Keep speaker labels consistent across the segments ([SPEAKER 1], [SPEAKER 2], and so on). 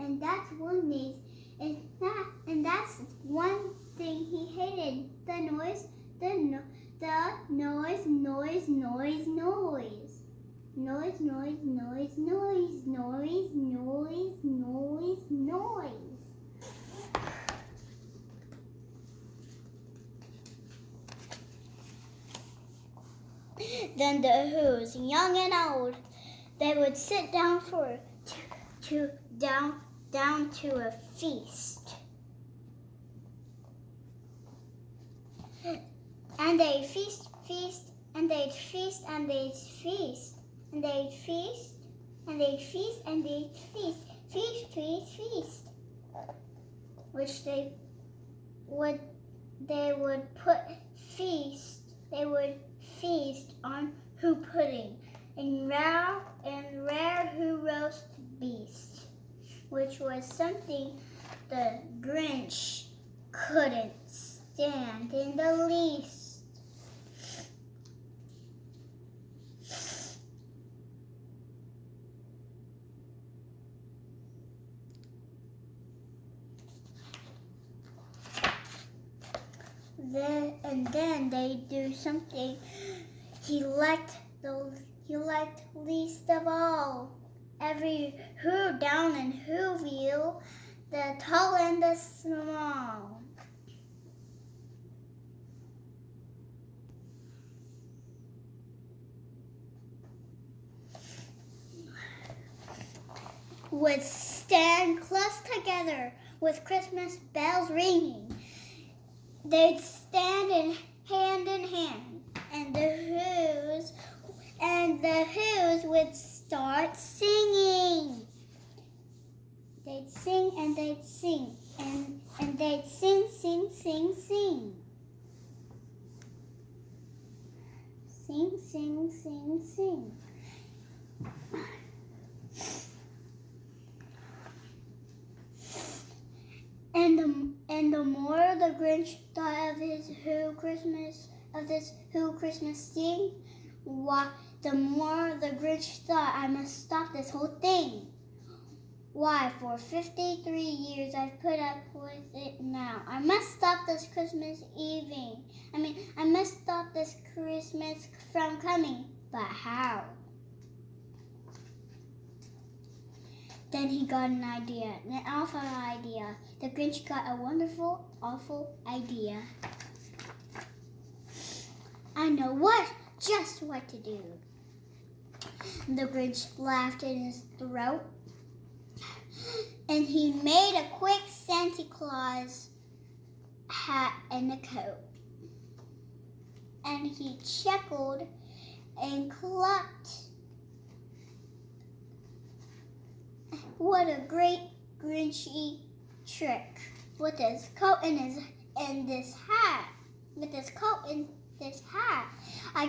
[SPEAKER 1] and that's one thing, and that's one thing he hated. The noise, noise, noise, noise, noise, noise, noise, noise, noise, noise, noise. Then the Who's, young and old, they would sit down down to a feast. And they'd feast, and they'd feast, and they'd feast, and they'd feast, and they'd feast, and they'd feast, which they would feast on who pudding and rare who roast beast, which was something the Grinch couldn't stand in the least. Then they do something he liked least of all. Every who down and whoville, the tall and the small. Would stand close together with Christmas bells ringing. They'd stand in hand, and the Who's would start singing. They'd sing and they'd sing, and they'd sing, sing, sing, sing. Sing, sing, sing, sing. And the more the Grinch thought of this Who Christmas thing, why, the more the Grinch thought, I must stop this whole thing. Why, for 53 years I've put up with it now. I must stop this Christmas evening. I must stop this Christmas from coming. But how? Then he got an idea, an awful idea. The Grinch got a wonderful, awful idea. I know just what to do. The Grinch laughed in his throat, and he made a quick Santa Claus hat and a coat. And he chuckled and clucked. What a great Grinchy trick with his coat and this hat. With his coat and this hat, I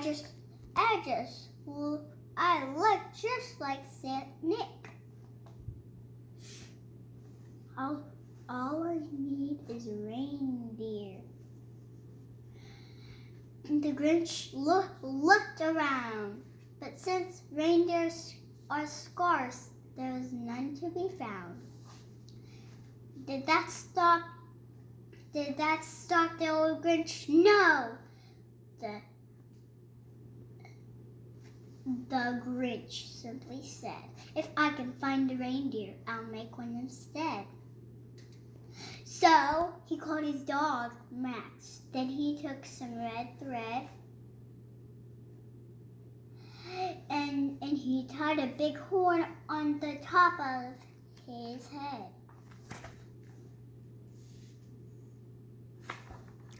[SPEAKER 1] look just like Saint Nick. All I need is a reindeer. The Grinch looked around, but since reindeers are scarce, there was none to be found. Did that stop the old Grinch? No! The Grinch simply said, if I can find a reindeer, I'll make one instead. So he called his dog Max. Then he took some red thread and he tied a big horn on the top of his head.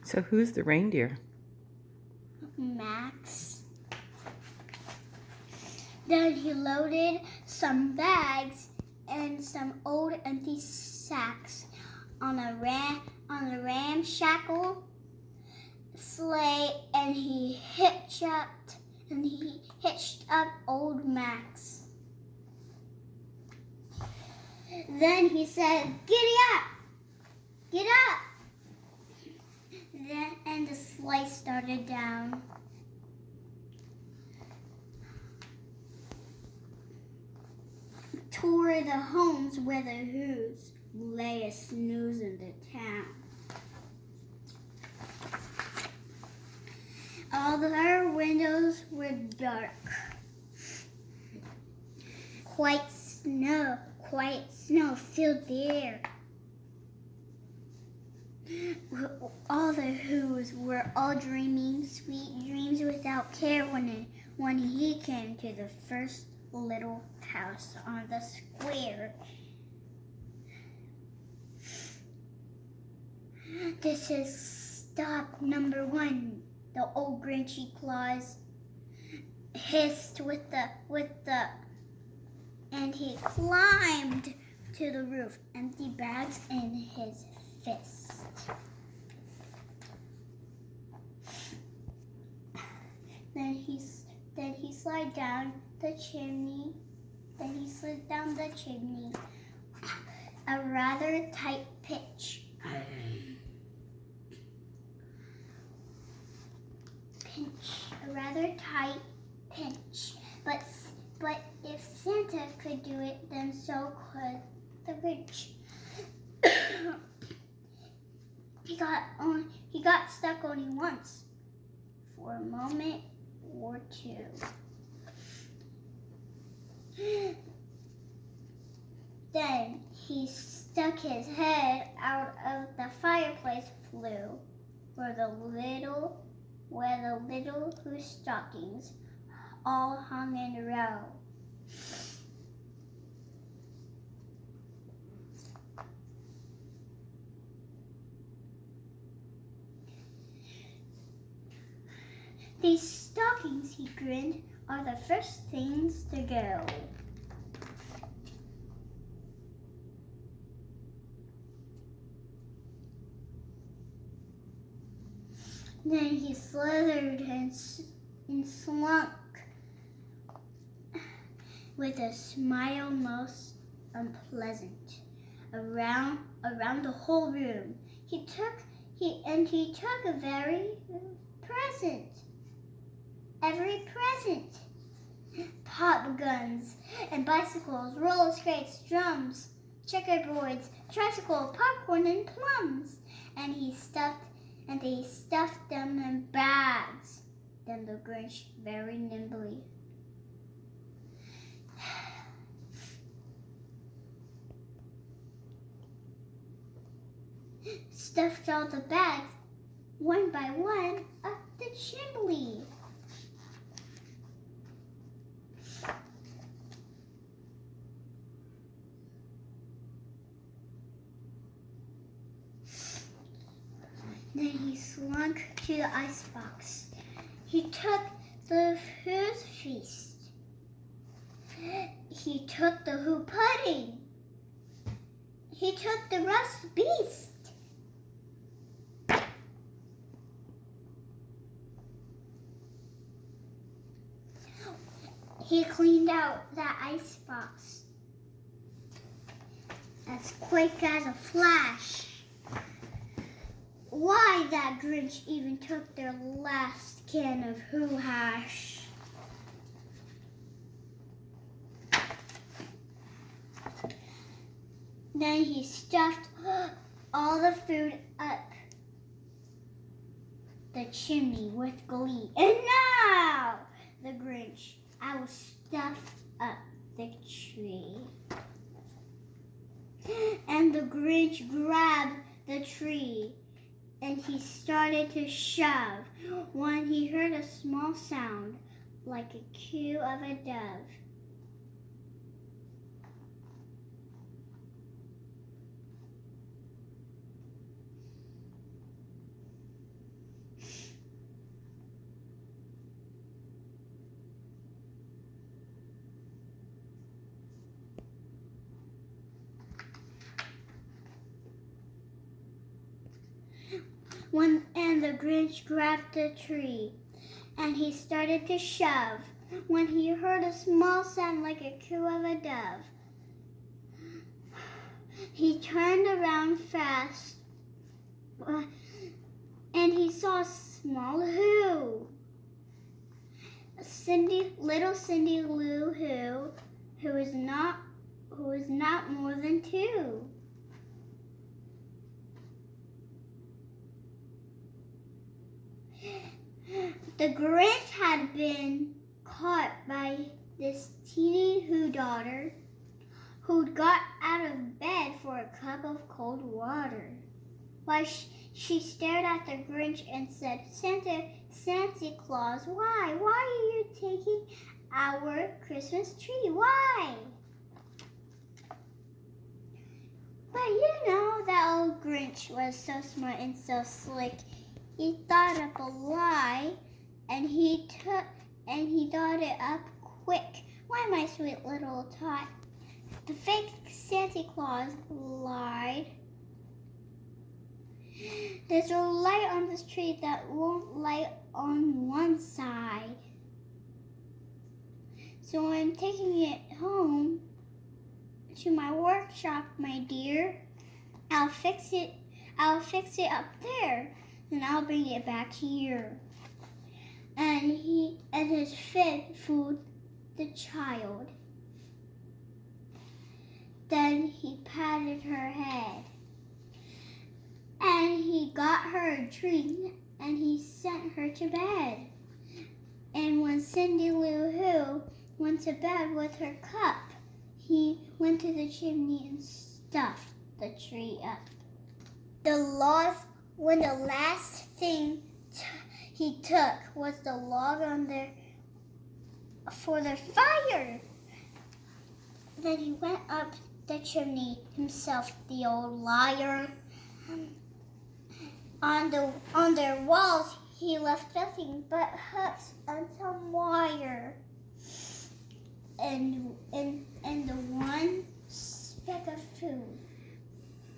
[SPEAKER 2] So who's the reindeer?
[SPEAKER 1] Max. Then he loaded some bags and some old empty sacks on a ramshackle sleigh, and he hitched up old Max. Then he said, "Giddy up! Get up!" And the sleigh started down. toward the homes where the Who's lay a snooze in the town. All their windows were dark. White snow filled the air. All the Who's were all dreaming sweet dreams without care when he came to the first little house on the square. This is stop number 1, the old Grinchy Claus hissed and he climbed to the roof, empty bags in his fist. Then he slid down the chimney. A rather tight pitch. A rather tight pinch. But if Santa could do it, then so could the Grinch. He got stuck only once, for a moment or two. Then he stuck his head out of the fireplace flue where the little Who's stockings all hung in a row. These stockings, he grinned, are the first things to go. Then he slithered and slunk with a smile most unpleasant around the whole room. He took every present. Pop guns and bicycles, roller skates, drums, checkerboards, tricycles, popcorn, and plums. And they stuffed them in bags. Then the Grinch very nimbly stuffed all the bags one by one up the chimney. Then he slunk to the icebox. He took the Who's feast. He took the Who pudding. He took the roast beast. He cleaned out that icebox as quick as a flash. Why that Grinch even took their last can of Who hash. Then he stuffed all the food up the chimney with glee. And now, the Grinch, I will stuff up the tree. And the Grinch grabbed the tree and he started to shove when he heard a small sound like a coo of a dove. And the Grinch grabbed the tree, and he started to shove when he heard a small sound like a coo of a dove. He turned around fast, and he saw a small Who. Little Cindy Lou Who who is not more than 2. The Grinch had been caught by this teeny daughter who'd got out of bed for a cup of cold water. Why, she stared at the Grinch and said, Santa Claus, why? Why are you taking our Christmas tree? Why? But you know, that old Grinch was so smart and so slick. He thought up a lie, and he thought it up quick. Why, my sweet little tot? The fake Santa Claus lied. There's a light on this tree that won't light on one side. So I'm taking it home to my workshop, my dear. I'll fix it up there, and I'll bring it back here. And his fit fooled the child. Then he patted her head. And he got her a treat, and he sent her to bed. And when Cindy Lou Who went to bed with her cup, he went to the chimney and stuffed the tree up. When the last thing he took was the log for the fire. Then he went up the chimney himself, the old liar. On their walls, he left nothing but hooks and some wire. And the one speck of food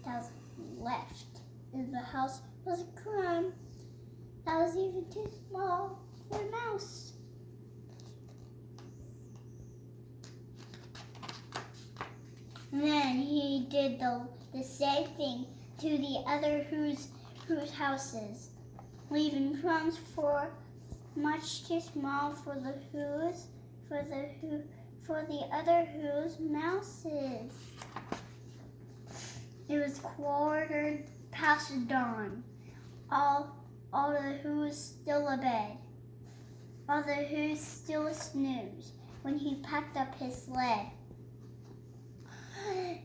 [SPEAKER 1] that was left in the house was a crumb that was even too small for a mouse. And then he did the same thing to the other Who's houses, leaving crumbs for much too small for the other Who's mouses. It was 15:15 dawn. All the Who's still abed. All the Who's still snooze when he packed up his sled.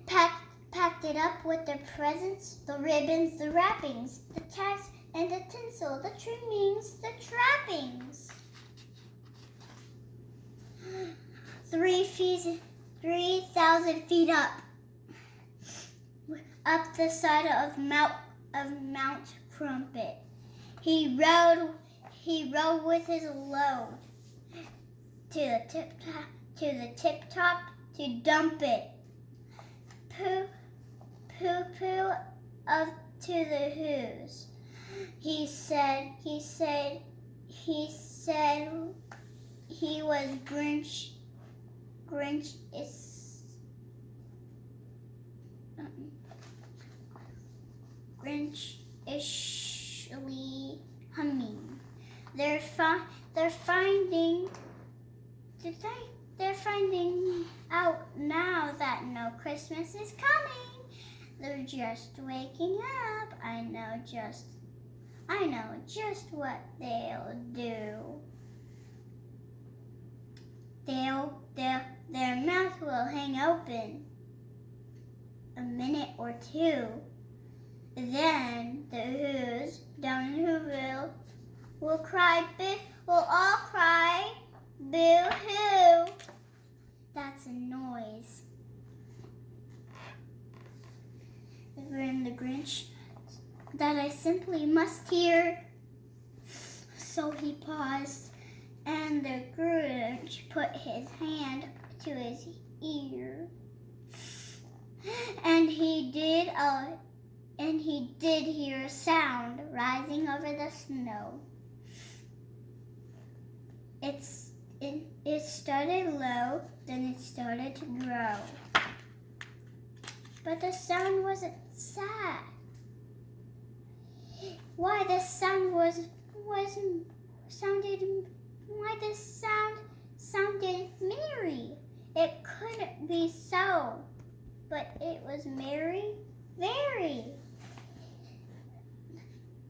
[SPEAKER 1] Packed it up with the presents, the ribbons, the wrappings, the tags, and the tinsel, the trimmings, the trappings. 3,000 feet up the side of Mount Crumpet. He rode with his load to the tip top to dump it. Poo up to the Who's. He said he was Grinch-ishly humming. They're finding out now that no Christmas is coming. They're just waking up. I know just what they'll do. Their mouth will hang open a minute or two. Then the Who's down in Whoville will all cry, boo-hoo. That's a noise. Grinned the Grinch, that I simply must hear. So he paused, and the Grinch put his hand to his ear, and he did hear a sound rising over the snow. It started low, then it started to grow. But the sound wasn't sad. Why the sound sounded merry. It couldn't be so. but it was very.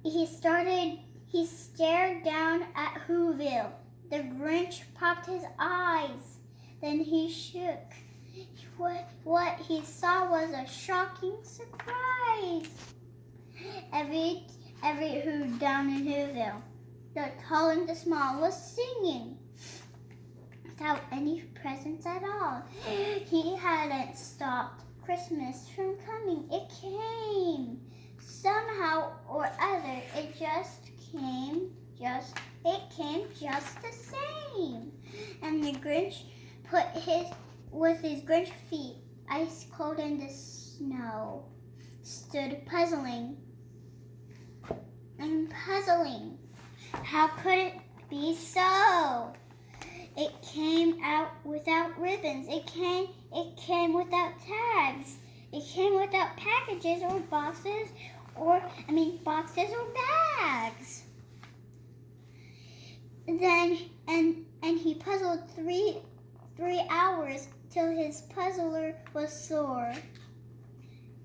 [SPEAKER 1] He stared down at Whoville. The Grinch popped his eyes. Then he shook. What he saw was a shocking surprise. Every Who down in Whoville, the tall and the small, was singing without any presents at all. He hadn't stopped Christmas from coming. It came. Somehow or other, it came just the same. And the Grinch with his Grinch feet, ice cold in the snow, stood puzzling. How could it be so? It came out without ribbons. It came without tags. It came without packages or boxes or bags. Then he puzzled 3 hours till his puzzler was sore.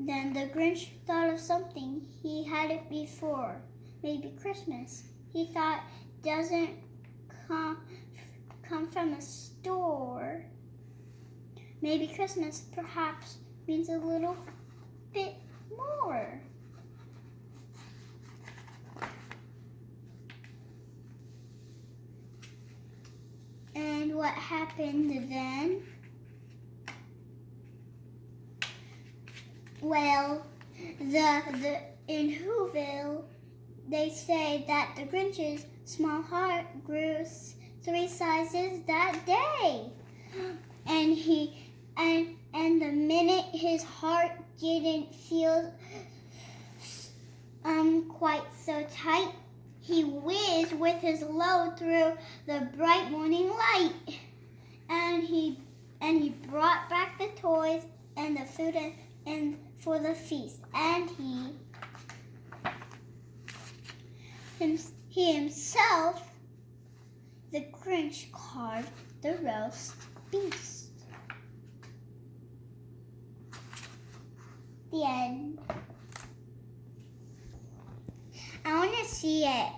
[SPEAKER 1] Then the Grinch thought of something he hadn't before. Maybe Christmas, he thought, doesn't come from a store. Maybe Christmas perhaps means a little bit more. And what happened then? Well, in Whoville, they say that the Grinch's small heart grew 3 sizes that day. And the minute his heart didn't feel quite so tight, he whizzed with his load through the bright morning light. And he brought back the toys and the food and for the feast. And he himself, the Grinch, carved the roast beast. The end. I want to see it.